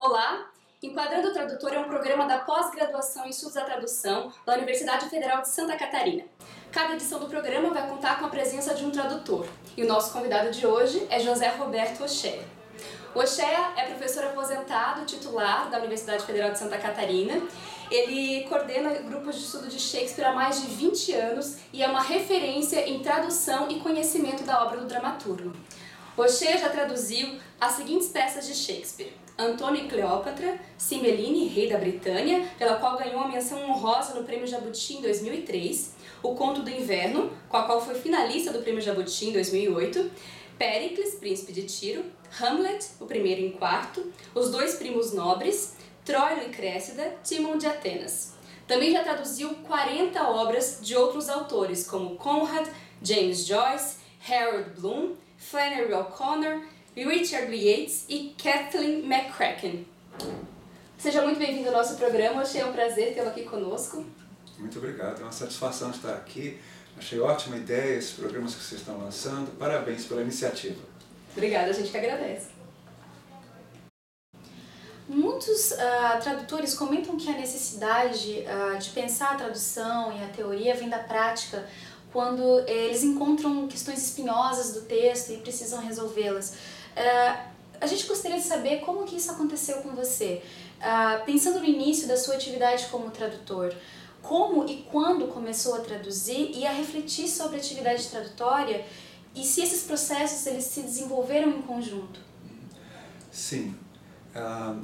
Olá! Enquadrando o Tradutor é um programa da pós-graduação em Estudos da Tradução da Universidade Federal de Santa Catarina. Cada edição do programa vai contar com a presença de um tradutor. E o nosso convidado de hoje é José Roberto Ochea. O Ochea é professor aposentado titular da Universidade Federal de Santa Catarina. Ele coordena grupos de estudo de Shakespeare há mais de 20 anos e é uma referência em tradução e conhecimento da obra do dramaturgo. Ochea já traduziu as seguintes peças de Shakespeare: Antônio e Cleópatra, Cymbeline, Rei da Britânia, pela qual ganhou uma menção honrosa no Prêmio Jabuti em 2003, O Conto do Inverno, com a qual foi finalista do Prêmio Jabuti em 2008, Péricles, Príncipe de Tiro, Hamlet, o primeiro em quarto, Os Dois Primos Nobres, Troilo e Créssida, Timon de Atenas. Também já traduziu 40 obras de outros autores, como Conrad, James Joyce, Harold Bloom, Flannery O'Connor, Richard Yates e Kathleen McCracken. Seja muito bem-vindo ao nosso programa, achei um prazer tê-lo aqui conosco. Muito obrigado, é uma satisfação estar aqui. Achei ótima ideia esses programas que vocês estão lançando. Parabéns pela iniciativa. Obrigada, a gente que agradece. Muitos tradutores comentam que a necessidade de pensar a tradução e a teoria vem da prática, quando eles encontram questões espinhosas do texto e precisam resolvê-las. A gente gostaria de saber como que isso aconteceu com você. Pensando no início da sua atividade como tradutor, como e quando começou a traduzir e a refletir sobre a atividade tradutória e se esses processos eles se desenvolveram em conjunto? Sim.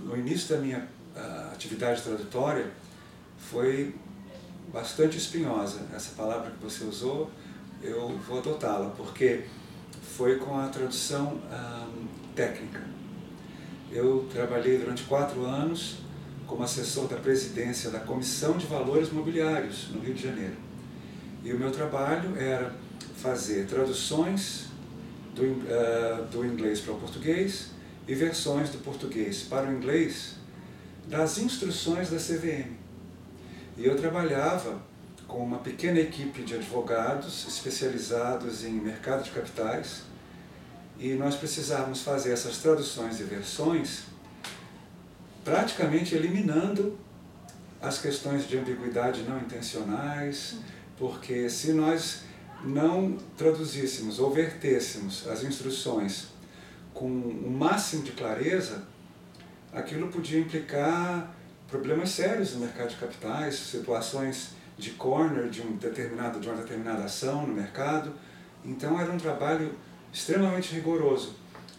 No início da minha atividade tradutória foi bastante espinhosa. Essa palavra que você usou, eu vou adotá-la, porque foi com a tradução técnica. Eu trabalhei durante 4 anos como assessor da presidência da Comissão de Valores Mobiliários, no Rio de Janeiro. E o meu trabalho era fazer traduções do inglês para o português e versões do português para o inglês das instruções da CVM. E eu trabalhava com uma pequena equipe de advogados especializados em mercado de capitais, e nós precisávamos fazer essas traduções e versões praticamente eliminando as questões de ambiguidade não intencionais, porque se nós não traduzíssemos ou vertêssemos as instruções com o máximo de clareza, aquilo podia implicar problemas sérios no mercado de capitais, situações de corner de uma determinada ação no mercado. Então era um trabalho extremamente rigoroso.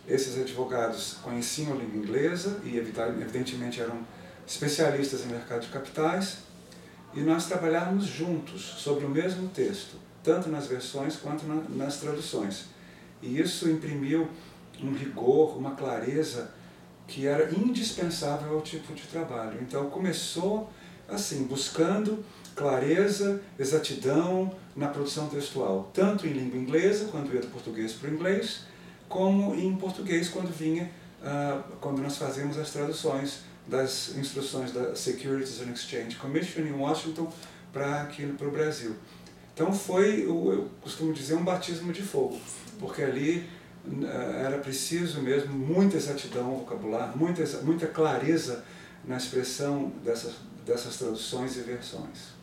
Esses advogados conheciam a língua inglesa e evidentemente eram especialistas em mercado de capitais, e nós trabalhávamos juntos sobre o mesmo texto, tanto nas versões quanto nas traduções. E isso imprimiu um rigor, uma clareza que era indispensável ao tipo de trabalho. Então começou assim, buscando clareza, exatidão na produção textual, tanto em língua inglesa, quando ia do português para o inglês, como em português, quando nós fazíamos as traduções das instruções da Securities and Exchange Commission em Washington para o Brasil. Então foi, eu costumo dizer, um batismo de fogo, porque ali era preciso mesmo muita exatidão no vocabulário, muita clareza na expressão dessas traduções e versões.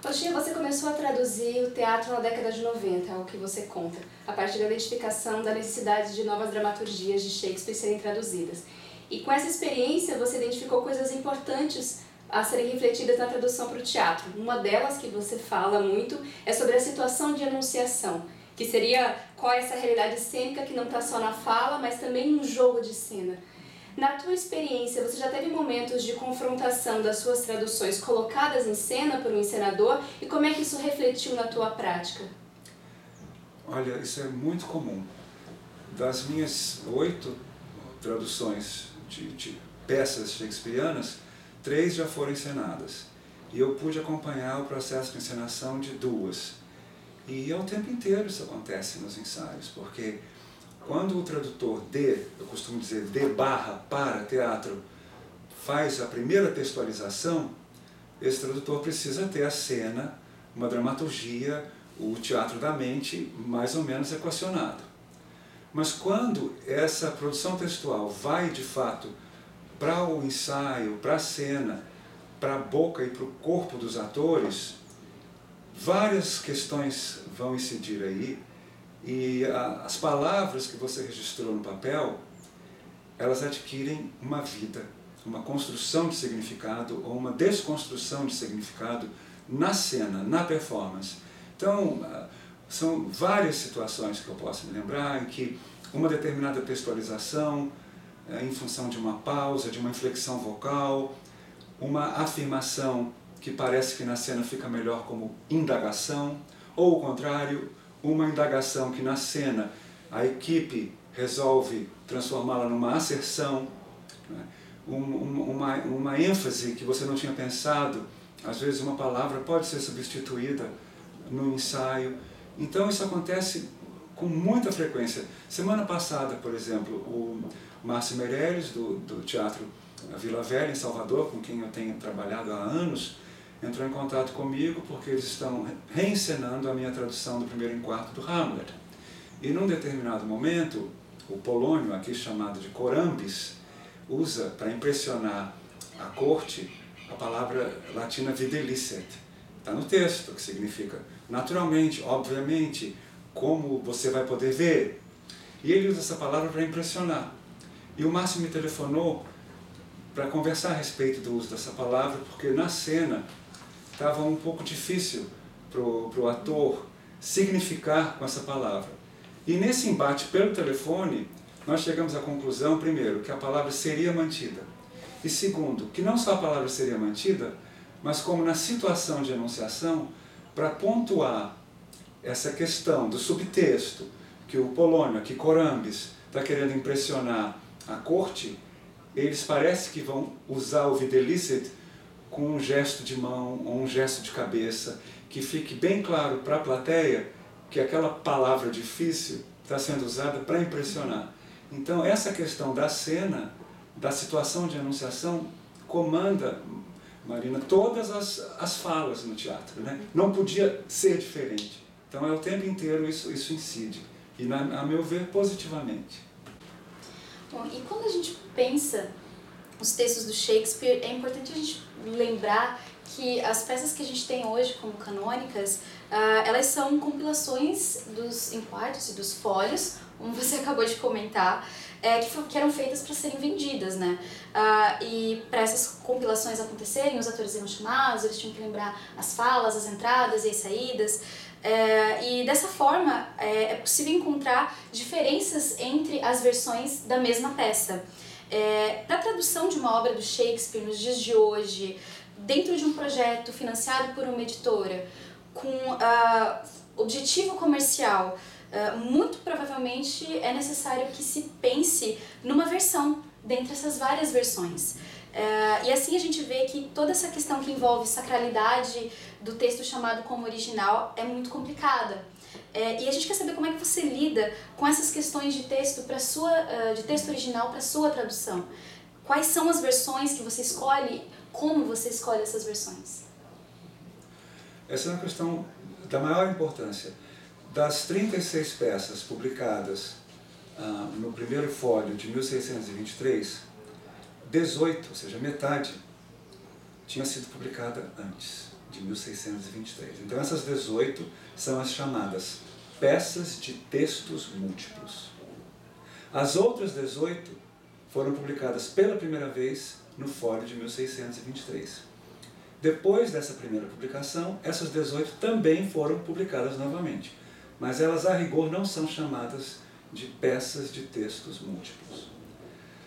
Ochea, você começou a traduzir o teatro na década de 90, é o que você conta, a partir da identificação da necessidade de novas dramaturgias de Shakespeare serem traduzidas. E com essa experiência você identificou coisas importantes a serem refletidas na tradução para o teatro. Uma delas, que você fala muito, é sobre a situação de enunciação, que seria qual é essa realidade cênica que não está só na fala, mas também no jogo de cena. Na tua experiência, você já teve momentos de confrontação das suas traduções colocadas em cena por um encenador, e como é que isso refletiu na tua prática? Olha, isso é muito comum. Das minhas 8 traduções de peças shakespearianas, 3 já foram encenadas. E eu pude acompanhar o processo de encenação de 2. E ao tempo inteiro isso acontece nos ensaios, porque quando o tradutor eu costumo dizer, para teatro, faz a primeira textualização, esse tradutor precisa ter a cena, uma dramaturgia, o teatro da mente mais ou menos equacionado. Mas quando essa produção textual vai de fato para o ensaio, para a cena, para a boca e para o corpo dos atores, várias questões vão incidir aí, e as palavras que você registrou no papel, elas adquirem uma vida, uma construção de significado ou uma desconstrução de significado na cena, na performance. Então, são várias situações que eu posso me lembrar em que uma determinada textualização, em função de uma pausa, de uma inflexão vocal, uma afirmação que parece que na cena fica melhor como indagação, ou o contrário, uma indagação que na cena a equipe resolve transformá-la numa asserção, né? uma ênfase que você não tinha pensado, às vezes uma palavra pode ser substituída no ensaio. Então isso acontece com muita frequência. Semana passada, por exemplo, o Márcio Meirelles, do Teatro Vila Velha, em Salvador, com quem eu tenho trabalhado há anos, entrou em contato comigo porque eles estão reencenando a minha tradução do 1º do Hamlet. E num determinado momento, o Polônio, aqui chamado de Corambis, usa para impressionar a corte a palavra latina videlicet. Está no texto, que significa naturalmente, obviamente, como você vai poder ver. E ele usa essa palavra para impressionar. E o Márcio me telefonou para conversar a respeito do uso dessa palavra, porque na cena estava um pouco difícil para o ator significar com essa palavra. E nesse embate pelo telefone, nós chegamos à conclusão, primeiro, que a palavra seria mantida. E segundo, que não só a palavra seria mantida, mas como na situação de enunciação, para pontuar essa questão do subtexto, que o Polônio, que Corambis, está querendo impressionar a corte, eles parece que vão usar o videlicet com um gesto de mão ou um gesto de cabeça, que fique bem claro para a plateia que aquela palavra difícil está sendo usada para impressionar. Então essa questão da cena, da situação de enunciação, comanda, Marina, todas as falas no teatro, né? Não podia ser diferente. Então é o tempo inteiro isso incide, e a meu ver, positivamente. Bom, e quando a gente pensa os textos do Shakespeare, é importante a gente lembrar que as peças que a gente tem hoje como canônicas, elas são compilações dos enquadros e dos fólios, como você acabou de comentar, que eram feitas para serem vendidas, né? E para essas compilações acontecerem, os atores eram chamados, eles tinham que lembrar as falas, as entradas e as saídas. E dessa forma é possível encontrar diferenças entre as versões da mesma peça. Para a tradução de uma obra do Shakespeare nos dias de hoje, dentro de um projeto financiado por uma editora, com objetivo comercial, muito provavelmente é necessário que se pense numa versão dentre essas várias versões. E assim a gente vê que toda essa questão que envolve sacralidade do texto chamado como original é muito complicada. E a gente quer saber como é que você lida com essas questões de texto de texto original para sua tradução. Quais são as versões que você escolhe? Como você escolhe essas versões? Essa é uma questão da maior importância. Das 36 peças publicadas no primeiro fólio de 1623, 18, ou seja, metade, tinha sido publicada antes de 1623. Então essas 18 são as chamadas peças de textos múltiplos. As outras 18 foram publicadas pela primeira vez no fólio de 1623. Depois dessa primeira publicação, essas 18 também foram publicadas novamente, mas elas a rigor não são chamadas de peças de textos múltiplos.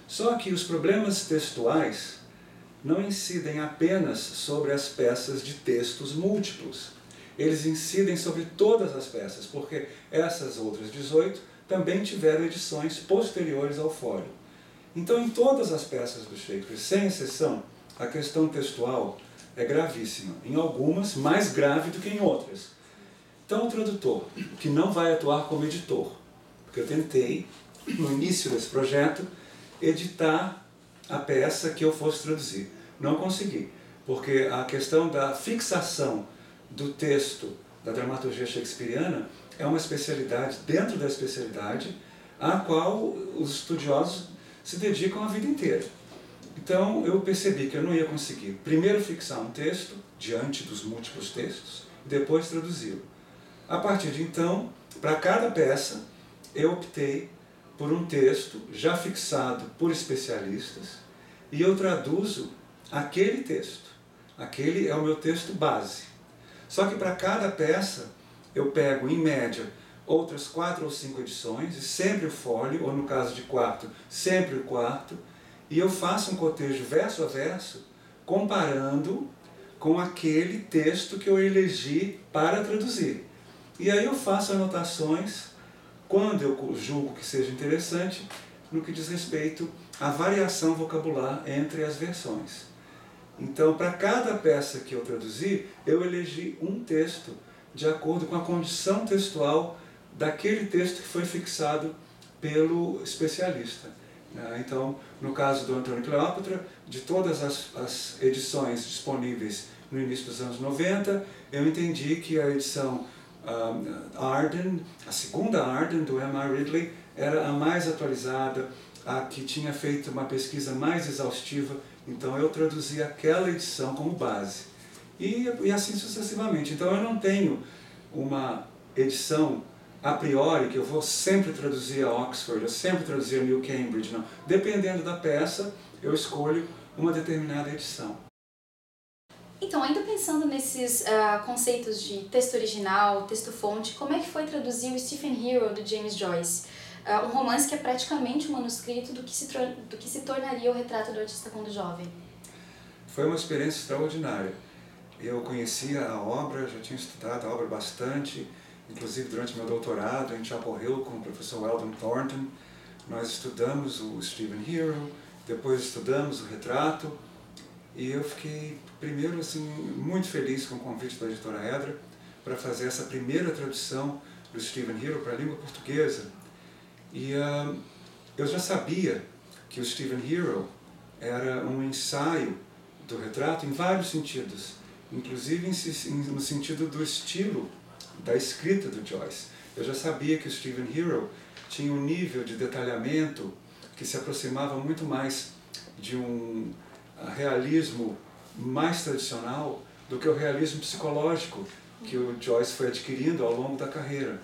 Só que os problemas textuais não incidem apenas sobre as peças de textos múltiplos. Eles incidem sobre todas as peças, porque essas outras 18 também tiveram edições posteriores ao fólio. Então, em todas as peças do Shakespeare, sem exceção, a questão textual é gravíssima. Em algumas, mais grave do que em outras. Então, o tradutor, que não vai atuar como editor, porque eu tentei, no início desse projeto, editar a peça que eu fosse traduzir. Não consegui, porque a questão da fixação do texto da dramaturgia shakespeariana é uma especialidade dentro da especialidade à qual os estudiosos se dedicam a vida inteira. Então eu percebi que eu não ia conseguir primeiro fixar um texto diante dos múltiplos textos e depois traduzi-lo. A partir de então, para cada peça, eu optei por um texto já fixado por especialistas e eu traduzo aquele texto. Aquele é o meu texto base. Só que para cada peça eu pego, em média, outras 4 ou 5 edições, e sempre o fólio, ou no caso de quarto, sempre o quarto, e eu faço um cotejo verso a verso, comparando com aquele texto que eu elegi para traduzir. E aí eu faço anotações, quando eu julgo que seja interessante, no que diz respeito à variação vocabular entre as versões. Então, para cada peça que eu traduzi, eu elegi um texto de acordo com a condição textual daquele texto que foi fixado pelo especialista. Então, no caso do Antônio Cleópatra, de todas as edições disponíveis no início dos anos 90, eu entendi que a edição Arden, a segunda Arden, do M.I. Ridley, era a mais atualizada, a que tinha feito uma pesquisa mais exaustiva, então eu traduzi aquela edição como base. E assim sucessivamente. Então eu não tenho uma edição a priori que eu vou sempre traduzir a Oxford, eu sempre traduzir a New Cambridge, não. Dependendo da peça, eu escolho uma determinada edição. Então, ainda pensando nesses conceitos de texto original, texto-fonte, como é que foi traduzir o Stephen Hero, do James Joyce? Um romance que é praticamente um manuscrito do que se tornaria o Retrato do Artista Quando Jovem. Foi uma experiência extraordinária. Eu conhecia a obra, já tinha estudado a obra bastante, inclusive durante meu doutorado em Chapel Hill com o professor Weldon Thornton. Nós estudamos o Stephen Hero, depois estudamos o Retrato, e eu fiquei, primeiro, assim, muito feliz com o convite da editora Edra para fazer essa primeira tradução do Stephen Hero para a língua portuguesa. E eu já sabia que o Stephen Hero era um ensaio do retrato em vários sentidos, inclusive no sentido do estilo da escrita do Joyce. Eu já sabia que o Stephen Hero tinha um nível de detalhamento que se aproximava muito mais de um realismo mais tradicional do que o realismo psicológico que o Joyce foi adquirindo ao longo da carreira.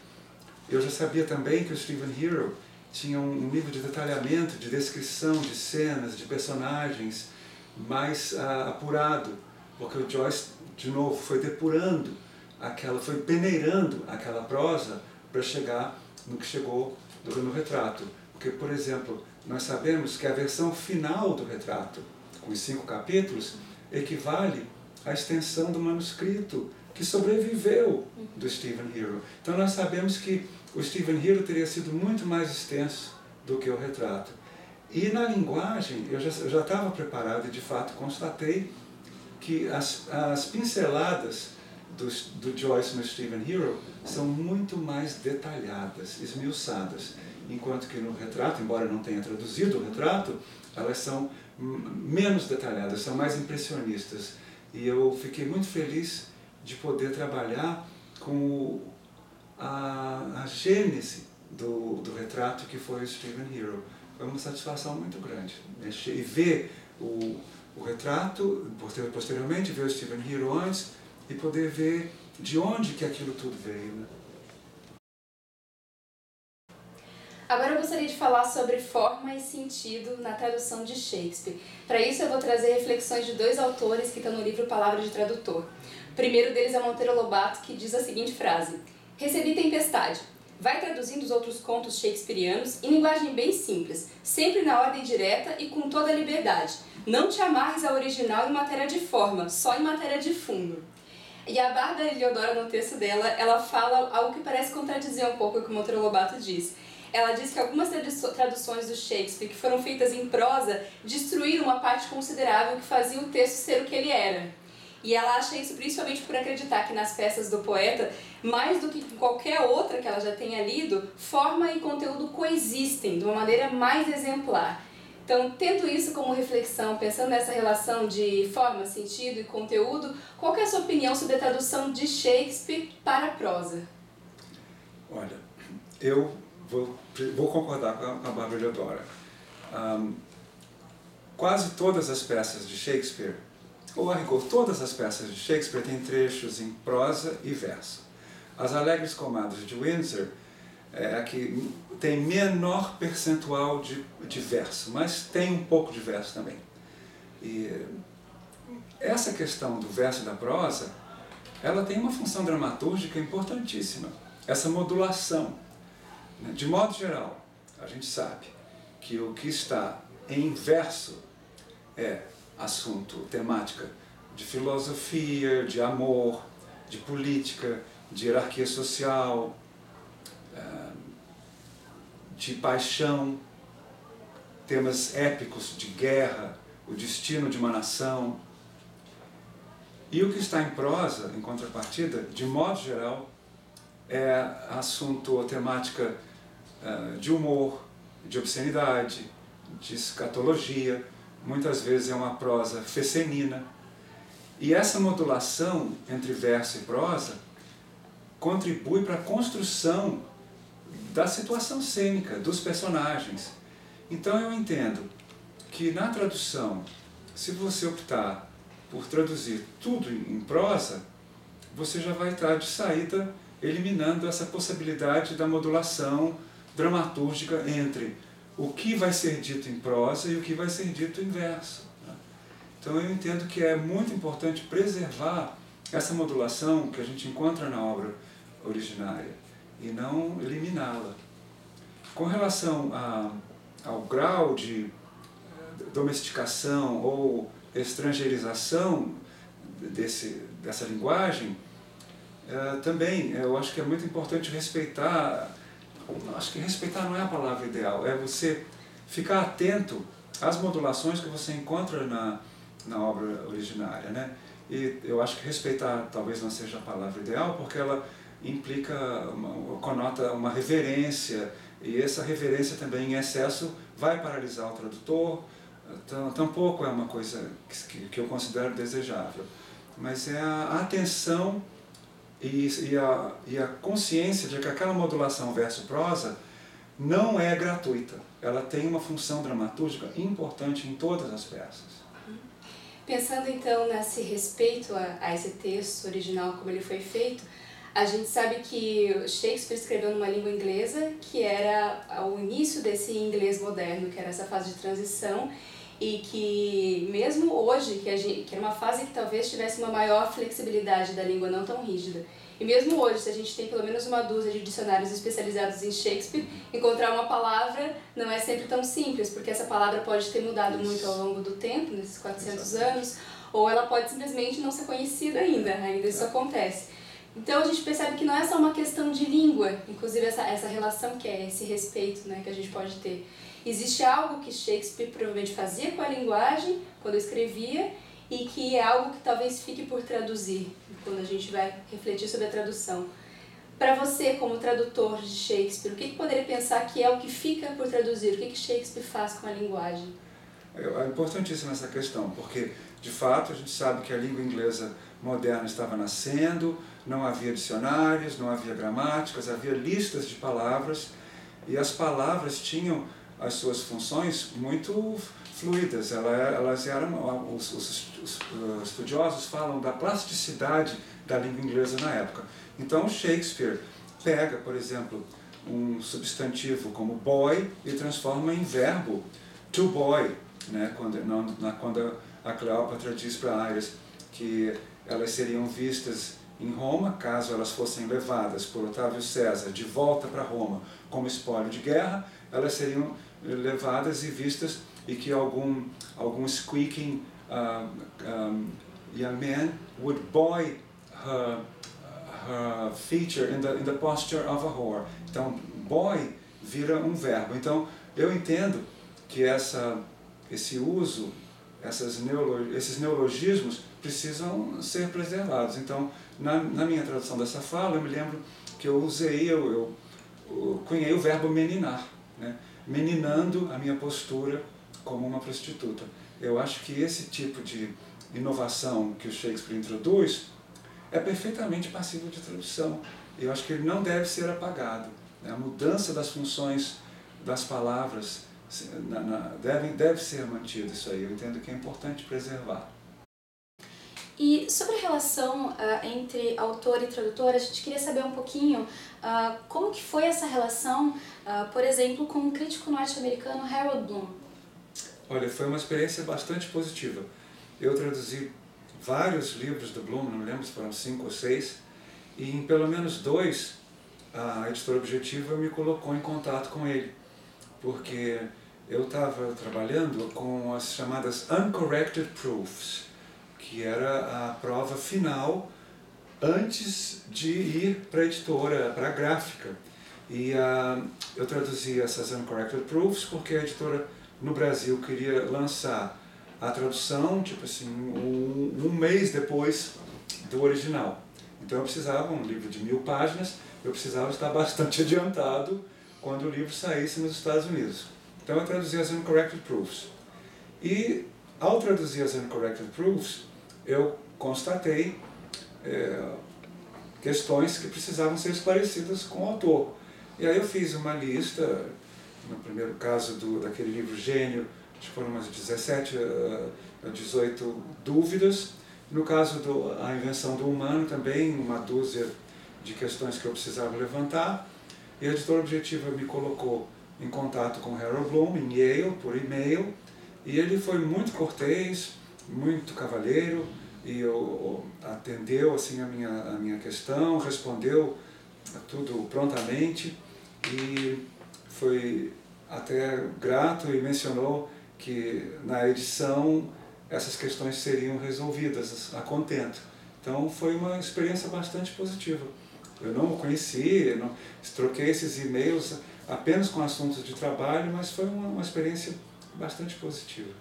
Eu já sabia também que o Stephen Hero tinha um nível de detalhamento, de descrição de cenas, de personagens mais apurado, porque o Joyce, de novo, foi depurando foi peneirando aquela prosa para chegar no que chegou no retrato. Porque, por exemplo, nós sabemos que a versão final do retrato, com os 5 capítulos, equivale à extensão do manuscrito que sobreviveu do Stephen Hero. Então nós sabemos que o Stephen Hero teria sido muito mais extenso do que o retrato. E na linguagem, eu já estava preparado e de fato constatei que as pinceladas do Joyce no Stephen Hero são muito mais detalhadas, esmiuçadas, enquanto que no retrato, embora eu não tenha traduzido o retrato, elas são menos detalhadas, são mais impressionistas. E eu fiquei muito feliz de poder trabalhar com a gênese do retrato que foi o Stephen Hero. Foi uma satisfação muito grande. E ver o retrato, posteriormente ver o Stephen Hero antes, e poder ver de onde que aquilo tudo veio, né? Agora eu gostaria de falar sobre forma e sentido na tradução de Shakespeare. Para isso eu vou trazer reflexões de 2 autores que estão no livro Palavra de Tradutor. O primeiro deles é Monteiro Lobato, que diz a seguinte frase: "Recebi tempestade. Vai traduzindo os outros contos shakespearianos em linguagem bem simples, sempre na ordem direta e com toda a liberdade. Não te amarres ao original em matéria de forma, só em matéria de fundo." E a Bárbara Eliodora, no texto dela, ela fala algo que parece contradizer um pouco o que o Monteiro Lobato diz. Ela diz que algumas traduções do Shakespeare que foram feitas em prosa destruíram uma parte considerável que fazia o texto ser o que ele era. E ela acha isso principalmente por acreditar que nas peças do poeta, mais do que em qualquer outra que ela já tenha lido, forma e conteúdo coexistem de uma maneira mais exemplar. Então, tendo isso como reflexão, pensando nessa relação de forma, sentido e conteúdo, qual que é a sua opinião sobre a tradução de Shakespeare para a prosa? Olha, eu vou concordar com a Bárbara Leodora. Quase todas as peças de Shakespeare, ou a rigor, todas as peças de Shakespeare têm trechos em prosa e verso. As Alegres Comadres de Windsor é a que tem menor percentual de verso, mas tem um pouco de verso também. E essa questão do verso e da prosa, ela tem uma função dramatúrgica importantíssima, essa modulação. De modo geral, a gente sabe que o que está em verso é assunto, temática de filosofia, de amor, de política, de hierarquia social, de paixão, temas épicos de guerra, o destino de uma nação. E o que está em prosa, em contrapartida, de modo geral, é assunto ou temática de humor, de obscenidade, de escatologia, muitas vezes é uma prosa fecenina. E essa modulação entre verso e prosa contribui para a construção da situação cênica, dos personagens. Então eu entendo que na tradução, se você optar por traduzir tudo em prosa, você já vai estar de saída eliminando essa possibilidade da modulação dramatúrgica entre o que vai ser dito em prosa e o que vai ser dito em verso. Então eu entendo que é muito importante preservar essa modulação que a gente encontra na obra originária e não eliminá-la. Com relação ao grau de domesticação ou estrangeirização dessa linguagem, também eu acho que é muito importante respeitar. Acho que respeitar não é a palavra ideal, é você ficar atento às modulações que você encontra na obra originária, né? E eu acho que respeitar talvez não seja a palavra ideal, porque ela implica, conota uma reverência, e essa reverência também em excesso vai paralisar o tradutor, tampouco é uma coisa que eu considero desejável, mas é a atenção e a consciência de que aquela modulação verso-prosa não é gratuita. Ela tem uma função dramatúrgica importante em todas as peças. Pensando então nesse respeito a esse texto original, como ele foi feito, a gente sabe que Shakespeare escreveu numa língua inglesa, que era o início desse inglês moderno, que era essa fase de transição, e que mesmo hoje, que era uma fase que talvez tivesse uma maior flexibilidade da língua, não tão rígida. E mesmo hoje, se a gente tem pelo menos uma dúzia de dicionários especializados em Shakespeare, encontrar uma palavra não é sempre tão simples, porque essa palavra pode ter mudado muito ao longo do tempo, nesses 400 anos, ou ela pode simplesmente não ser conhecida ainda isso acontece. Então a gente percebe que não é só uma questão de língua, inclusive essa relação que é esse respeito, né, que a gente pode ter. Existe algo que Shakespeare provavelmente fazia com a linguagem, quando escrevia, e que é algo que talvez fique por traduzir, quando a gente vai refletir sobre a tradução. Para você, como tradutor de Shakespeare, o que poderia pensar que é o que fica por traduzir? O que Shakespeare faz com a linguagem? É importantíssima essa questão, porque, de fato, a gente sabe que a língua inglesa moderna estava nascendo, não havia dicionários, não havia gramáticas, havia listas de palavras, e as palavras tinham as suas funções muito fluidas. Elas eram, os estudiosos falam da plasticidade da língua inglesa na época. Então Shakespeare pega, por exemplo, um substantivo como boy e transforma em verbo to boy, né? Quando a Cleópatra diz para Ares que elas seriam vistas em Roma, caso elas fossem levadas por Otávio César de volta para Roma como espólio de guerra, elas seriam levadas e vistas, e que algum squeaking young man would buoy her feature in the posture of a whore. Então, boy vira um verbo. Então, eu entendo que esse uso, esses neologismos precisam ser preservados. Então, na minha tradução dessa fala, eu me lembro que eu cunhei o verbo meninar, né? Meninando a minha postura como uma prostituta. Eu acho que esse tipo de inovação que o Shakespeare introduz é perfeitamente passível de tradução. Eu acho que ele não deve ser apagado. A mudança das funções das palavras deve ser mantida, isso aí. Eu entendo que é importante preservar. E sobre a relação entre autor e tradutor, a gente queria saber um pouquinho como que foi essa relação, por exemplo, com o crítico norte-americano Harold Bloom. Olha, foi uma experiência bastante positiva. Eu traduzi vários livros do Bloom, não me lembro se foram 5 ou 6, e em pelo menos 2, a editora Objetiva me colocou em contato com ele, porque eu estava trabalhando com as chamadas Uncorrected Proofs, que era a prova final antes de ir para a editora, para a gráfica. E eu traduzi essas Uncorrected Proofs porque a editora no Brasil queria lançar a tradução, tipo assim, um mês depois do original. Então eu precisava, um livro de 1000 páginas, eu precisava estar bastante adiantado quando o livro saísse nos Estados Unidos. Então eu traduzi as Uncorrected Proofs. E ao traduzir as Uncorrected Proofs, eu constatei questões que precisavam ser esclarecidas com o autor. E aí eu fiz uma lista, no primeiro caso daquele livro Gênio, acho que foram umas 17, 18 dúvidas. No caso A Invenção do Humano também, uma dúzia de questões que eu precisava levantar. E a editora Objetiva me colocou em contato com Harold Bloom, em Yale, por e-mail, e ele foi muito cortês, muito cavalheiro, e atendeu assim, a minha questão, respondeu tudo prontamente, e foi até grato e mencionou que na edição essas questões seriam resolvidas a contento. Então foi uma experiência bastante positiva. Eu não o conheci, troquei esses e-mails apenas com assuntos de trabalho, mas foi uma experiência bastante positiva.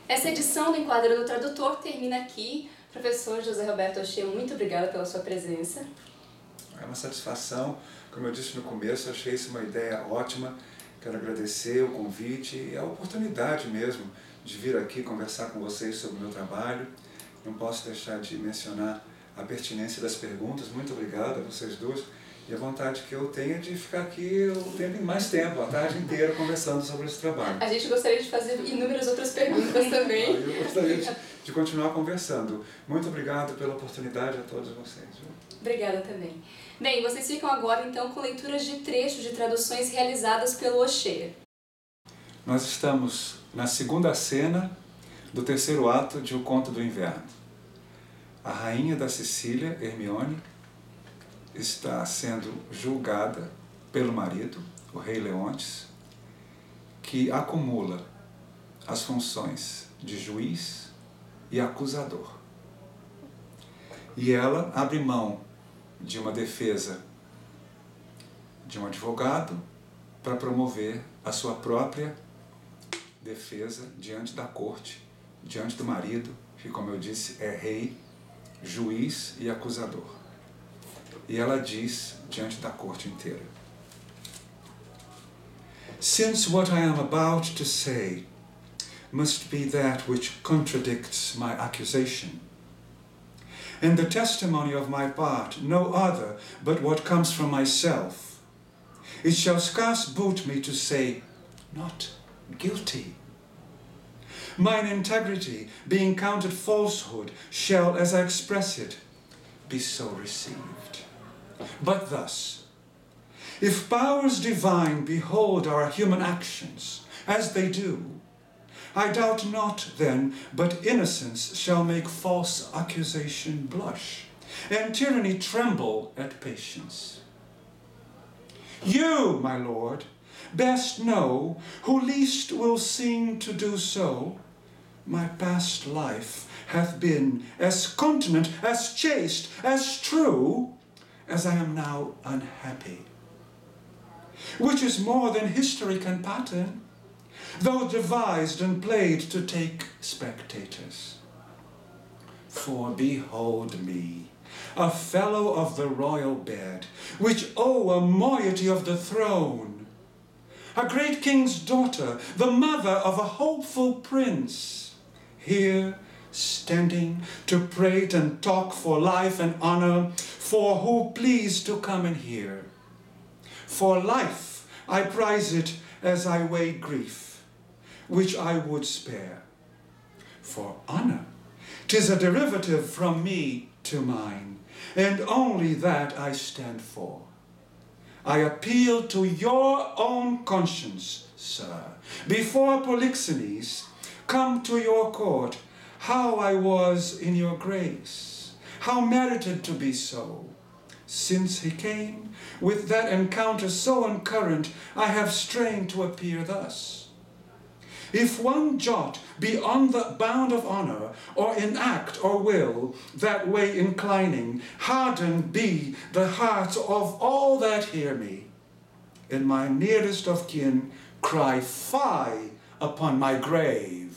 Essa edição do Enquadrando o Tradutor termina aqui. Professor José Roberto Ochê, muito obrigada pela sua presença. É uma satisfação. Como eu disse no começo, achei isso uma ideia ótima. Quero agradecer o convite e a oportunidade mesmo de vir aqui conversar com vocês sobre o meu trabalho. Não posso deixar de mencionar a pertinência das perguntas. Muito obrigado a vocês duas. E a vontade que eu tenho de ficar aqui mais tempo, a tarde inteira, conversando sobre esse trabalho. A gente gostaria de fazer inúmeras outras perguntas também. Eu gostaria de continuar conversando. Muito obrigado pela oportunidade a todos vocês. Obrigada também. Bem, vocês ficam agora então com leituras de trechos de traduções realizadas pelo Ochê. Nós estamos na segunda cena do terceiro ato de O Conto do Inverno. A rainha da Sicília, Hermione, está sendo julgada pelo marido, o rei Leontes, que acumula as funções de juiz e acusador. E ela abre mão de uma defesa de um advogado para promover a sua própria defesa diante da corte, diante do marido, que, como eu disse, é rei, juiz e acusador. E ela diz diante da corte inteira: Since what I am about to say must be that which contradicts my accusation, and the testimony of my part no other but what comes from myself, it shall scarce boot me to say, not guilty. Mine integrity, being counted falsehood, shall, as I express it, be so received. But thus, if powers divine behold our human actions, as they do, I doubt not then but innocence shall make false accusation blush, and tyranny tremble at patience. You, my lord, best know, who least will seem to do so, my past life hath been as continent, as chaste, as true, as I am now unhappy. Which is more than history can pattern, though devised and played to take spectators. For behold me, a fellow of the royal bed, which owe a moiety of the throne, a great king's daughter, the mother of a hopeful prince, here standing to prate and talk for life and honor, for who please to come and hear. For life I prize it as I weigh grief, which I would spare. For honor, 'tis a derivative from me to mine, and only that I stand for. I appeal to your own conscience, sir, before Polixenes come to your court, how I was in your grace, how merited to be so. Since he came, with that encounter so uncurrent, I have strained to appear thus. If one jot be on the bound of honor, or in act or will, that way inclining, hardened be the hearts of all that hear me, and my nearest of kin cry fie upon my grave.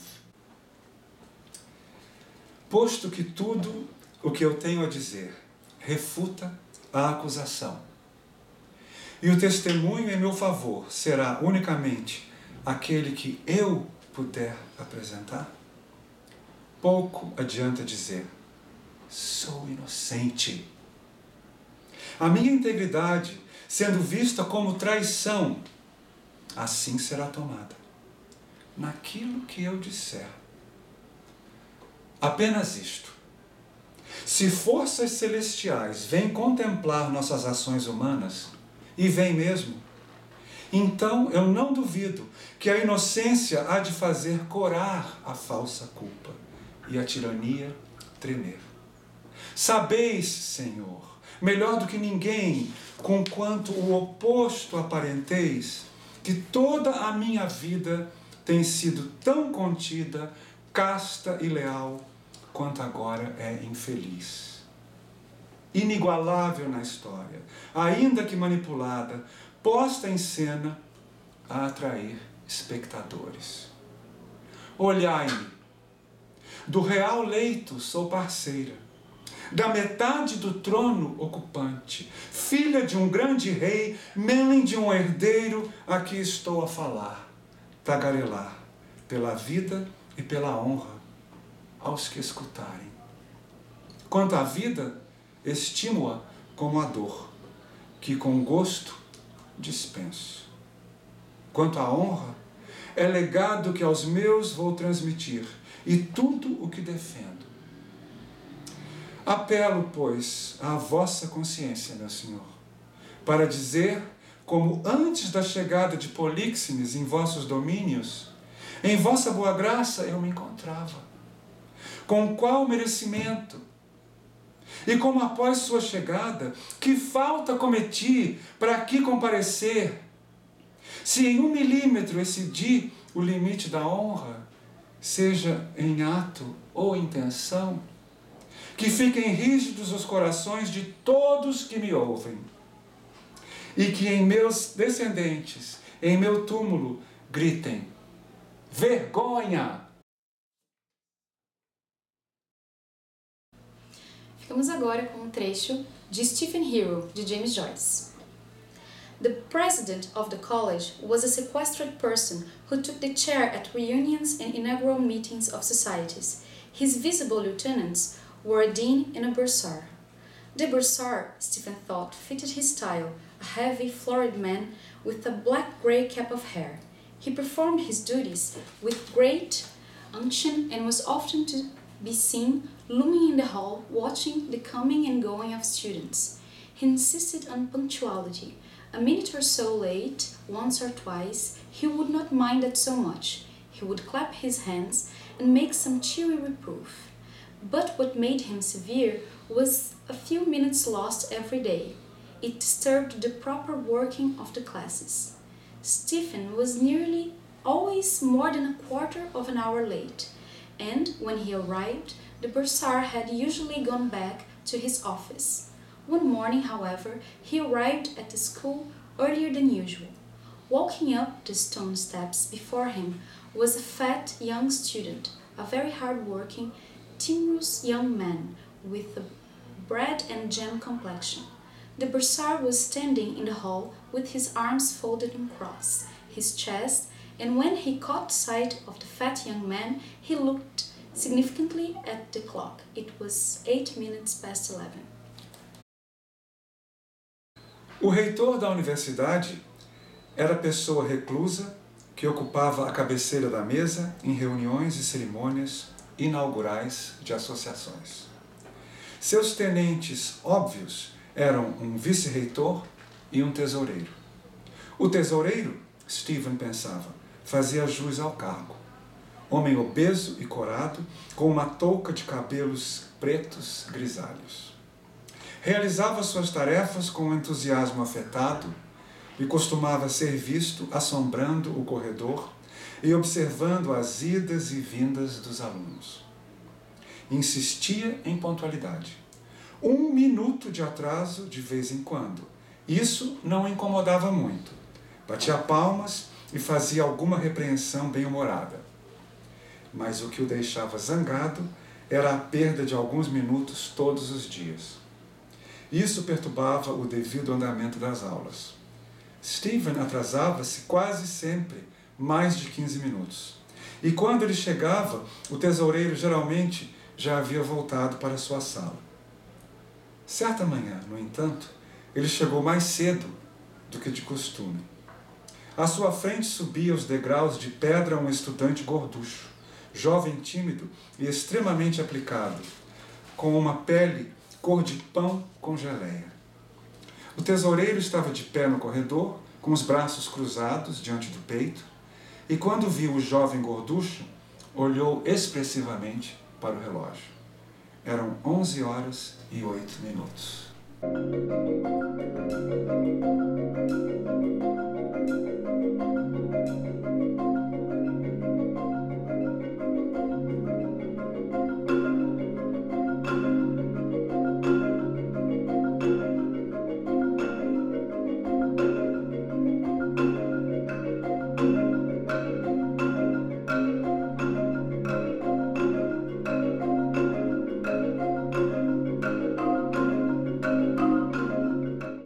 Posto que tudo o que eu tenho a dizer refuta a acusação, e o testemunho em meu favor será unicamente aquele que eu puder apresentar, pouco adianta dizer, sou inocente. A minha integridade, sendo vista como traição, assim será tomada, naquilo que eu disser. Apenas isto. Se forças celestiais vêm contemplar nossas ações humanas, e vêm mesmo, então eu não duvido que a inocência há de fazer corar a falsa culpa e a tirania tremer. Sabeis, Senhor, melhor do que ninguém, conquanto o oposto aparenteis, que toda a minha vida tem sido tão contida, casta e leal, quanto agora é infeliz. Inigualável na história, ainda que manipulada, posta em cena a atrair espectadores. Olhai-me, do real leito sou parceira, da metade do trono ocupante, filha de um grande rei, mãe de um herdeiro, aqui estou a falar, tagarelar, pela vida e pela honra aos que escutarem. Quanto à vida, estimo-a como a dor, que com gosto dispenso. Quanto à honra, é legado que aos meus vou transmitir, e tudo o que defendo. Apelo, pois, à vossa consciência, meu Senhor, para dizer, como antes da chegada de Políxenes em vossos domínios, em vossa boa graça eu me encontrava. Com qual merecimento? E como após sua chegada, que falta cometi para aqui comparecer? Se em 1 milímetro excedi o limite da honra, seja em ato ou intenção, que fiquem rígidos os corações de todos que me ouvem, e que em meus descendentes, em meu túmulo, gritem, vergonha! Ficamos agora com um trecho de Stephen Hero, de James Joyce. The president of the college was a sequestered person who took the chair at reunions and inaugural meetings of societies. His visible lieutenants were a dean and a bursar. The bursar, Stephen thought, fitted his style, a heavy, florid man with a black-grey cap of hair. He performed his duties with great unction and was often to be seen looming in the hall, watching the coming and going of students. He insisted on punctuality. A minute or so late, once or twice, he would not mind that so much. He would clap his hands and make some cheery reproof. But what made him severe was a few minutes lost every day. It disturbed the proper working of the classes. Stephen was nearly always more than a quarter of an hour late, and when he arrived, the bursar had usually gone back to his office. One morning, however, he arrived at the school earlier than usual. Walking up the stone steps before him was a fat young student, a very hard-working, timorous young man with a bread and jam complexion. The bursar was standing in the hall with his arms folded in cross, his chest, and when he caught sight of the fat young man, he looked significantly at the clock. It was 11:08. O reitor da universidade era pessoa reclusa que ocupava a cabeceira da mesa em reuniões e cerimônias inaugurais de associações. Seus tenentes óbvios eram um vice-reitor e um tesoureiro. O tesoureiro, Stephen pensava, fazia jus ao cargo. Homem obeso e corado, com uma touca de cabelos pretos grisalhos. Realizava suas tarefas com um entusiasmo afetado e costumava ser visto assombrando o corredor e observando as idas e vindas dos alunos. Insistia em pontualidade. 1 minuto de atraso de vez em quando. Isso não o incomodava muito. Batia palmas e fazia alguma repreensão bem-humorada. Mas o que o deixava zangado era a perda de alguns minutos todos os dias. Isso perturbava o devido andamento das aulas. Stephen atrasava-se quase sempre mais de 15 minutos. E quando ele chegava, o tesoureiro geralmente já havia voltado para sua sala. Certa manhã, no entanto, ele chegou mais cedo do que de costume. À sua frente subia os degraus de pedra um estudante gorducho, jovem tímido e extremamente aplicado, com uma pele cor de pão com geleia. O tesoureiro estava de pé no corredor, com os braços cruzados diante do peito, e quando viu o jovem gorducho, olhou expressivamente para o relógio. Eram 11:08.